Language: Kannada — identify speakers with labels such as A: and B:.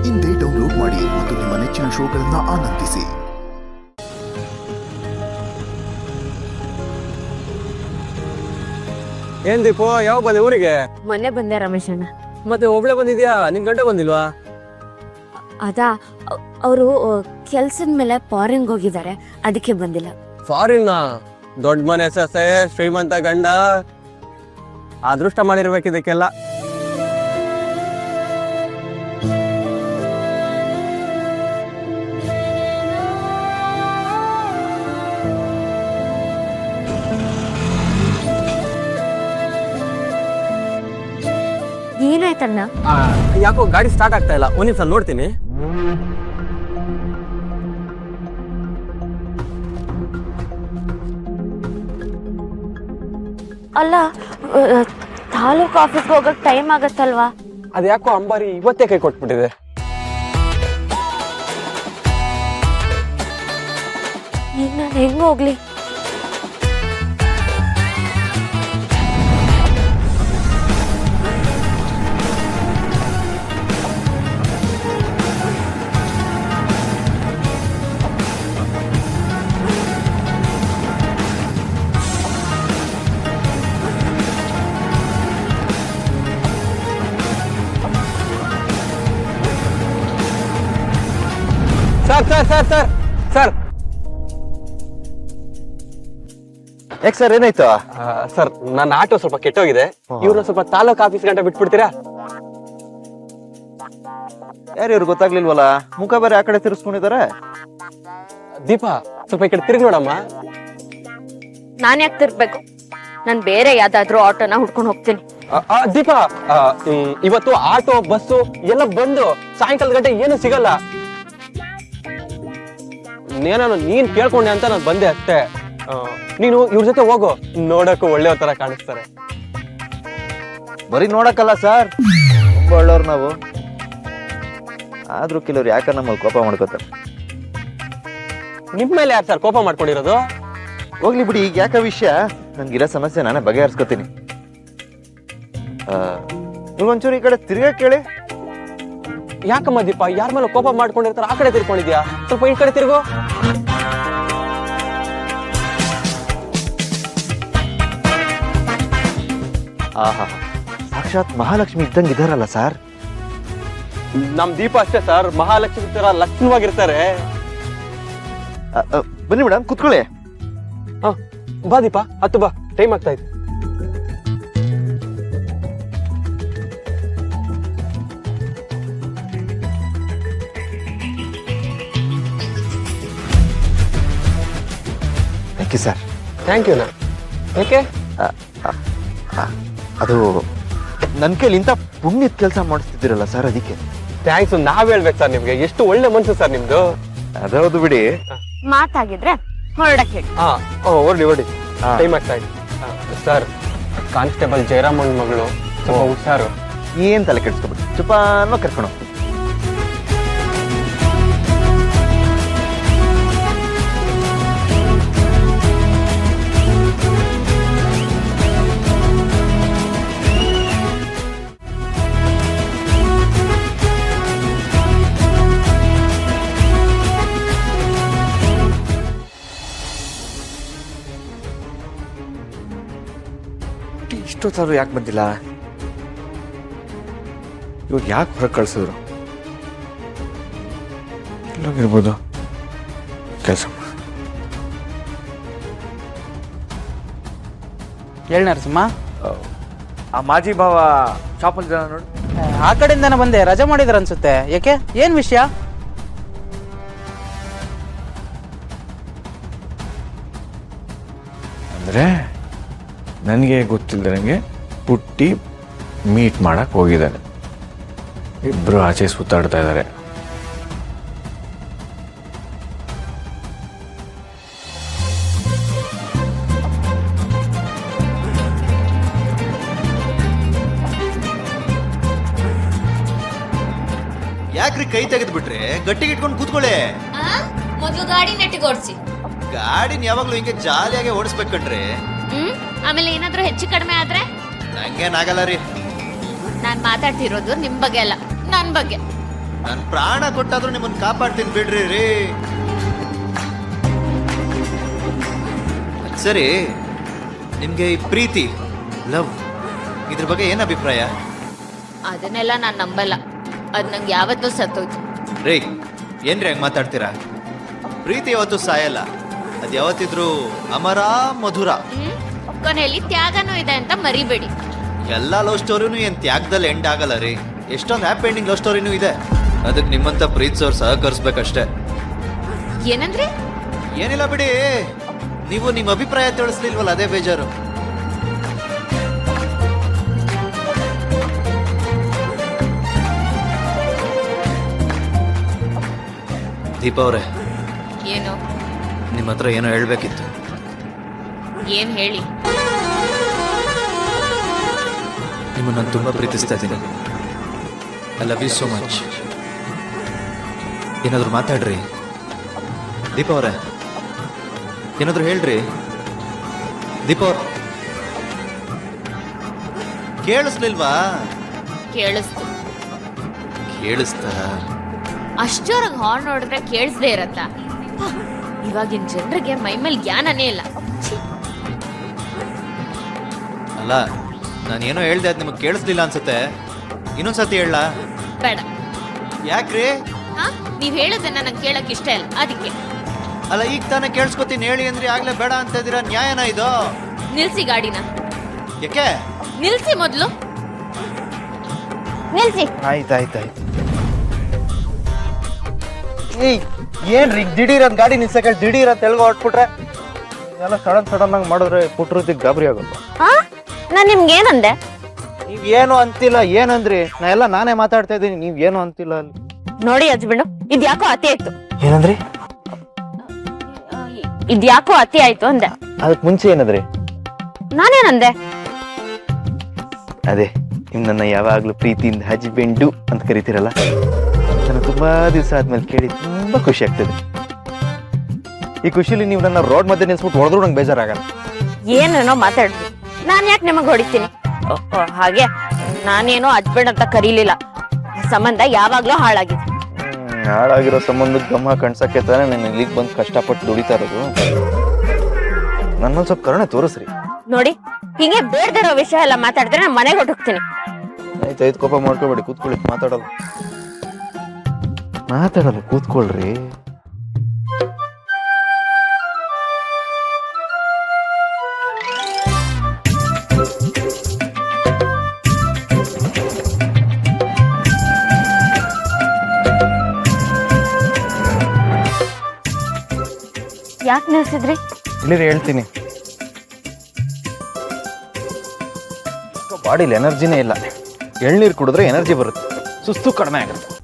A: ಇಂದೇ ಡೌನ್ಲೋಡ್ ಮಾಡಿ ಮತ್ತು ನಿಮ್ಮ ನೆಚ್ಚಿನ ಶೋಗಳನ್ನು ಆನಂದಿಸಿ.
B: ಏನ್ ದೀಪು, ಯಾವ ಬಂದೆ ಊರಿಗೆ?
C: ಮೊನ್ನೆ ಬಂದೆ ರಮೇಶ್ ಅಣ್ಣ.
B: ಮತ್ತೆ ಒಬ್ಳೆ ಬಂದಿದ್ಯಾ? ನಿನ್ ಗಂಟೆ ಬಂದಿಲ್ವಾ?
C: ಅದಾ ಅವರು ಕೆಲ್ಸದ ಮೇಲೆ ಫಾರಿನ್ಗೆ ಹೋಗಿದ್ದಾರೆ, ಅದಕ್ಕೆ ಬಂದಿಲ್ಲ.
B: ಫಾರಿನ್? ದೊಡ್ಡ ಮನೆ ಸೊಸೆ, ಶ್ರೀಮಂತ ಗಂಡ, ಅದೃಷ್ಟ ಮಾಡಿರ್ಬೇಕಿದಕ್ಕೆಲ್ಲ.
C: ಏನಾಯ್ತಣ್ಣ?
B: ಯಾಕೋ ಗಾಡಿ ಸ್ಟಾರ್ಟ್ ಆಗ್ತಾ ಇಲ್ಲ, ಒಂದ್ ನಿಮಿಷ ನೋಡ್ತೀನಿ.
C: ಅಲ್ಲ, ತಾಲೂಕು ಆಫೀಸ್ಗೆ ಹೋಗಕ್ ಟೈಮ್ ಆಗತ್ತಲ್ವಾ?
B: ಅದ್ಯಾಕೋ ಅಂಬಾರಿ ಇವತ್ತೇ ಕೈ ಕೊಟ್ಬಿಟ್ಟಿದೆ.
C: ಈಗ ನಾನು ಹೆಂಗ ಹೋಗ್ಲಿ?
B: Sir sir sir sir sir
D: ಯಾಕೆ ಸರ್, ಏನಾಯ್ತು?
B: ಸರ್, ನನ್ನ ಆಟೋ ಸ್ವಲ್ಪ ಕೆಟ್ಟೋಗಿದೆ. ಇವ್ರನ್ನ ಸ್ವಲ್ಪ ತಾಲೂಕ್ ಆಫೀಸ್ ಗಂಟೆ ಬಿಟ್ಬಿಡ್ತೀರಾ?
D: ಯಾರು ಇವ್ರು ಗೊತ್ತಾಗ್ಲಿಲ್ವಲ್ಲ, ಮುಖ ಬೇರೆ ಆ ಕಡೆ ತಿರ್ಸ್ಕೊಂಡಿದ್ದಾರೆ.
B: ದೀಪಾ, ಸ್ವಲ್ಪ ಈ ಕಡೆ ತಿರುಗಿ ನೋಡಮ್ಮ.
C: ನಾನ್ ಯಾಕೆ ತಿರ್ಬೇಕು? ನಾನ್ ಬೇರೆ ಯಾವ್ದಾದ್ರು ಆಟೋನ ಹುಡ್ಕೊಂಡು ಹೋಗ್ತೀನಿ.
B: ದೀಪಾ, ಇವತ್ತು ಆಟೋ ಬಸ್ಸು ಎಲ್ಲ ಬಂದು ಸಾಯಂಕಾಲದ ಗಂಟೆ ಏನು ಸಿಗಲ್ಲ. ನೀನ್ ಕೇಳ್ಕೊಂಡೆ ಅಂತ ನಾನು ಬಂದೆ ಅಷ್ಟೇ. ನೀನು ಇವ್ರ ಜೊತೆ ಹೋಗು, ನೋಡಕ್ಕೂ ಒಳ್ಳೆ ತರ ಕಾಣಿಸ್ತಾರೆ.
D: ಬರೀ ನೋಡಕ್ಕಲ್ಲ ಸರ್, ತುಂಬಾ ಒಳ್ಳೆಯವ್ರು ನಾವು. ಆದ್ರೂ ಕೆಲವ್ರು ಯಾಕ ನಮ್ಮಲ್ಲಿ ಕೋಪ ಮಾಡ್ಕೋತಾರೆ.
B: ನಿಮ್ ಮೇಲೆ ಯಾರು ಸರ್ ಕೋಪ ಮಾಡ್ಕೊಂಡಿರೋದು?
D: ಹೋಗ್ಲಿ ಬಿಡಿ, ಈಗ ಯಾಕ ವಿಷಯ? ನನ್ಗಿರೋ ಸಮಸ್ಯೆ ನಾನೇ ಬಗೆಹರಿಸ್ಕೊತೀನಿ. ನೀವೊಂಚೂರು ಈ ಕಡೆ ತಿರ್ಗಾ ಕೇಳಿ.
B: ಯಾಕಮ್ಮ ದೀಪ, ಯಾರ ಮೇಲೆ ಕೋಪ ಮಾಡ್ಕೊಂಡಿರ್ತಾರ ಆ ಕಡೆ ತಿರ್ಕೊಂಡಿದ್ಯಾ? ಸ್ವಲ್ಪ ಈ ಕಡೆ ತಿರ್ಗು.
D: ಆಹಾ, ಸಾಕ್ಷಾತ್ ಮಹಾಲಕ್ಷ್ಮಿ ಇದ್ದಂಗೆ ಇದಾರಲ್ಲ ಸರ್.
B: ನಮ್ ದೀಪ ಅಷ್ಟೇ ಸರ್, ಮಹಾಲಕ್ಷ್ಮಿ ತರ ಲಕ್ಷಣವಾಗಿರ್ತಾರೆ.
D: ಬನ್ನಿ ಮೇಡಮ್, ಕುತ್ಕೊಳ್ಳಿ.
B: ಬಾ ದೀಪ, ಹತ್ತು ಬಾ, ಟೈಮ್ ಆಗ್ತಾ ಇದೆ.
D: Thank you sir.
B: Thank you. ಯಾಕೆ?
D: ಅದು ನನ್ನ ಕೈಲಿ ಇಂಥ ಪುಣ್ಯದ ಕೆಲಸ ಮಾಡಿಸ್ತಿದ್ದೀರಲ್ಲ ಸರ್, ಅದಕ್ಕೆ.
B: ಥ್ಯಾಂಕ್ಸ್ ನಾವ್ ಹೇಳ್ಬೇಕು ಸರ್ ನಿಮ್ಗೆ. ಎಷ್ಟು ಒಳ್ಳೆ ಮನ್ಸು ಸರ್ ನಿಮ್ದು.
D: ಅದೌದು ಬಿಡಿ.
C: ಮಾತಾಗಿದ್ರೆ ಹೊರಡಕ್ ಹೇಳಿ.
B: ಹೊರಡಿ, ಟೈಮ್ ಆಗ್ತಾ ಇದೆ. ಸರ್, ಕಾನ್ಸ್ಟೇಬಲ್ ಜಯರಾಮನ್ ಮಗಳು, ಸ್ವಲ್ಪ ಹುಷಾರು.
D: ಏನ್ ತಲೆ ಕೆಡ್ಸ್ಕೊಬಿಡಿ, ಚುಪಾನೋ ಕರ್ಕೊಂಡು ಹೋಗ್ತೀನಿ.
E: ಇಷ್ಟೊತ್ತಾದ್ರು ಯಾಕೆ ಬಂದಿಲ್ಲ? ಇವಾಗ ಯಾಕೆ ಹೊರಗೆ ಕಳ್ಸಿದ್ರು? ಎಲ್ಲೋಗಿರ್ಬೋದು ಕೆಲಸ.
F: ಹೇಳಿ ನರಸಿಂಹ.
E: ಆ ಮಾಜಿ ಭಾವ ಶಾಪಲ್ಲಿ ಜನ ನೋಡಿ.
F: ಆ ಕಡೆಯಿಂದನೇ ಬಂದೆ, ರಜೆ ಮಾಡಿದ್ರ ಅನ್ಸುತ್ತೆ. ಯಾಕೆ, ಏನ್ ವಿಷಯ?
E: ಅಂದರೆ ನನಗೆ ಗೊತ್ತಿಲ್ಲದಂಗೆ ಪುಟ್ಟಿ ಮೀಟ್ ಮಾಡಕ್ಕೆ ಹೋಗಿದ್ದಾನೆ. ಇಬ್ಬರು ಆಚೆ ಸುತ್ತಾಡ್ತಾ ಇದ್ದಾರೆ.
D: ಯಾಕ್ರಿ ಕೈ ತೆಗೆದು ಬಿಟ್ರೆ? ಗಟ್ಟಿಗೆ ಇಟ್ಕೊಂಡು ಕೂತ್ಕೊಳ್ಳಿ.
C: ಮೊದಲು ಗಾಡಿ ನೆಟ್ಟಿಗೆ ಓಡಿಸಿ.
D: ಗಾಡಿನ ಯಾವಾಗ್ಲೂ ಹಿಂಗೆ ಜಾಲಿಯಾಗಿ ಓಡಿಸ್ಬೇಕಂಡ್ರಿ.
C: ಆಮೇಲೆ ಏನಾದ್ರೂ ಹೆಚ್ಚು ಕಡಿಮೆ ಆದ್ರೆ
D: ನಂಗೇನಾಗಲ್ಲ ರೀ.
C: ನಾನ್ ಮಾತಾಡ್ತಿರೋದು ನಿಮ್ ಬಗ್ಗೆ ಅಲ್ಲ, ನನ್ ಬಗ್ಗೆ.
G: ನಾನು ಪ್ರಾಣ ಕೊಟ್ಟಾದ್ರೂ ನಿಮ್ಮನ್ನ ಕಾಪಾಡ್ತೀನಿ ಬಿಡ್ರಿ ರೀ. ಅದ್ ಸರಿ, ನಿಮ್ಗೆ ಈ ಪ್ರೀತಿ, ಲವ್, ಇದ್ರ ಬಗ್ಗೆ ಏನ್ ಅಭಿಪ್ರಾಯ?
C: ಅದನ್ನೆಲ್ಲ ನಾನ್ ನಂಬಲ್ಲ. ಅದ್ ನಂಗೆ ಯಾವತ್ತೂ ಸತ್ತೋಯ್ತು.
G: ರೇ, ಏನ್ರಿ ಹಂಗ್ ಮಾತಾಡ್ತೀರಾ? ಪ್ರೀತಿ ಯಾವತ್ತೂ ಸಾಯಲ್ಲ, ಅದ್ ಯಾವತ್ತಿದ್ರು ಅಮರ ಮಧುರ.
C: ಕೊನೆಯಲ್ಲಿ ತ್ಯಾಗನೂ ಇದೆ ಅಂತ ಮರಿಬೇಡಿ.
G: ಎಲ್ಲಾ ಲವ್ ಸ್ಟೋರಿನೂ ಏನ್ ತ್ಯಾಗದಲ್ಲಿ ಎಂಡ್ ಆಗಲ್ಲ ರೀ. ಎಷ್ಟೊಂದು ಹ್ಯಾಪಿ ಎಂಡಿಂಗ್ ಲವ್ ಸ್ಟೋರಿನೂ ಇದೆ. ಅದಕ್ಕೆ ನಿಮ್ಮಂತ ಪ್ರೀತಿಸೋರು ಸಹಕರಿಸ್ಬೇಕಷ್ಟೇ.
C: ಏನಂದ್ರೆ?
G: ಏನಿಲ್ಲ ಬಿಡಿ, ನೀವು ನಿಮ್ಮ ಅಭಿಪ್ರಾಯ ತಿಳಿಸ್ಲಿಲ್ವಲ್ಲ, ಅದೇ ಬೇಜಾರು. ದೀಪಾ ಅವ್ರೆ,
C: ಏನು?
G: ನಿಮ್ಮ ಹತ್ರ ಏನೋ ಹೇಳ್ಬೇಕಿತ್ತು.
C: ಏನ್ ಹೇಳಿ?
G: ನಿಮ್ಮನ್ನು ನಾನು ತುಂಬ ಪ್ರೀತಿಸ್ತಾ ಇದ್ದೀನಿ. I love you so much. ಏನಾದರೂ ಮಾತಾಡ್ರಿ ದೀಪಾ ಅವರೇ, ಏನಾದರೂ ಹೇಳ್ರಿ. ದೀಪಾ ಅವ್ರ ಕೇಳಿಸ್ಲಿಲ್ವಾ?
C: ಕೇಳಿಸ್ತು.
G: ಕೇಳಿಸ್ತಾ?
C: ಅಷ್ಟೊರಗ್ ಹಾರ್ನ್ ನೋಡಿದ್ರೆ ಕೇಳಿಸ್ದೇ ಇರತ್ತ? ಇವಾಗಿನ ಜನರಿಗೆ ಮೈಮೇಲೆ ಜ್ಞಾನನೇ ಇಲ್ಲ.
G: ಅಲ್ಲ, ನಾನೇನೋ ಹೇಳ್ದೆ, ಅದು ನಿಮಗೆ ಕೇಳಿಸ್ಲಿಲ್ಲ ಅನ್ಸುತ್ತೆ. ಇನ್ನೊಂದ್ಸತಿ ಹೇಳ.
C: ಬೇಡ.
G: ಯಾಕ್ರಿ?
C: ಹಾ, ನೀವ್ ಹೇಳೋದನ್ನ ನಂಗೆ ಕೇಳಕ್ ಇಷ್ಟ ಇಲ್ಲ, ಅದಕ್ಕೆ.
G: ಅಲ್ಲ, ಈಗ ತಾನೇ ಕೇಳಿಸ್ಕೊತೀನಿ ಹೇಳಿ ಅಂದ್ರೆ ಆಗ್ಲೇ ಬೇಡ ಅಂತ ಇದ್ದೀರಾ. ನ್ಯಾಯನ ಇದು?
C: ನಿಲ್ಸಿ ಗಾಡಿನ.
G: ಯಾಕೆ?
C: ನಿಲ್ಸಿ ಮೊದ್ಲು. ನಿಲ್ಸಿ.
D: ಆಯ್ತಾಯ್ತಾಯ್ತು. ಏಯ್, ಏನ್ರಿ ದಿಢೀರ್ ಅಂತ ಗಾಡಿ ನಿಲ್ಸಕ್ಕೆ ದಿಢೀರ್ ಅಂತ ಎಲ್ಗೋ ಹೊಟ್ಬಿಟ್ರೆ? ಎಲ್ಲ ಸಡನ್ ಆಗಿ ಮಾಡಿದ್ರೆ ಪುಟ್ರದಿಗೆ ಗಾಬರಿ ಆಗುತ್ತೆ.
C: ಹಾ, ನಾನ್ ನಿಮ್ಗೆ ಏನಂದೆ?
D: ನೀವ್ ಏನು ಅಂತಿಲ್ಲ. ಏನಂದ್ರಿ? ನಾನೇ ಮಾತಾಡ್ತಾ ಇದ್ದೀನಿ, ನೀವ್ ಏನು ಅಂತಿಲ್ಲ ಅಲ್ಲಿ.
C: ನೋಡಿ ಹಸ್ಬೆಂಡು, ಇದ್ಯಾಕೋ ಅತಿ ಆಯ್ತು.
D: ಏನಂದ್ರಿ?
C: ಇದ್ಯಾಕೋ ಅತಿ ಆಯ್ತು ಅಂದೆ.
D: ಅದಕ್ ಮುಂಚೆ ಏನಂದ್ರಿ?
C: ನಾನೇನಂದೆ?
D: ಅದೇ, ನಿಮ್ ನನ್ನ ಯಾವಾಗ್ಲೂ ಪ್ರೀತಿಯಿಂದ ಹಸ್ಬೆಂಡು ಅಂತ ಕರಿತೀರಲ್ಲ, ನಾನು ತುಂಬಾ ದಿವಸ ಆದ್ಮೇಲೆ ಕೇಳಿ ತುಂಬಾ ಖುಷಿ ಆಗ್ತದೆ. ಈ ಖುಷಿಲಿ ನೀವು ನನ್ನ ರೋಡ್ ಮಧ್ಯೆ ನಿಲ್ಸ್ಬಿಟ್ಟು ಹೊಡೆದ್ರು ನಂಗೆ ಬೇಜಾರಾಗಲ್ಲ.
C: ಏನೇನೋ ಮಾತಾಡ್ರಿ, ನಾನ್ ಯಾಕೆ ನಿಮಗ್ ಹೊಡಿತೀನಿ? ಹಾಗೆ ನಾನೇನೋ ಹಸ್ಬೆಂಡ್ ಅಂತ ಕರೀಲಿಲ್ಲ. ಸಂಬಂಧ ಯಾವಾಗ್ಲೂ ಹಾಳಾಗಿದೆ.
D: ಹಾಳಾಗಿರೋ ಸಂಬಂಧಕ್ಕೆ ಗಮ ಕಣ್ಸಕ್ಕೆ ತಾನೇ ನಾನು ಇಲ್ಲಿಗೆ ಬಂದು ಕಷ್ಟಪಟ್ಟು ದುಡಿತಾ ಇರೋದು. ನನ್ನೊಂದ್ ಸ್ವಲ್ಪ ಕರುಣೆ ತೋರಿಸ್ರಿ.
C: ನೋಡಿ, ಹೀಗೆ ಬೇಡದಿರೋ ವಿಷಯ ಎಲ್ಲ ಮಾತಾಡಿದ್ರೆ ನಾನು ಮನೆಗೆ ಹೊಟ್ಟೋಗ್ತೀನಿ.
D: ಆಯ್ತಾಯ್ತು, ಕೋಪ ಮಾಡ್ಕೋಬೇಡಿ, ಕೂತ್ಕೊಳ್ಳಿ. ಮಾತಾಡಲ್ಲ ಕೂತ್ಕೊಳ್ರಿ.
C: ಯಾಕೆ ನಿಲ್ಸಿದ್ರಿ?
D: ಇಲ್ಲಿ ಹೇಳ್ತೀನಿ. ಬಾಡಿಲಿ ಎನರ್ಜಿನೇ ಇಲ್ಲ. ಎಳ್ನೀರು ಕುಡಿದ್ರೆ ಎನರ್ಜಿ ಬರುತ್ತೆ, ಸುಸ್ತು ಕಡಿಮೆ ಆಗುತ್ತೆ.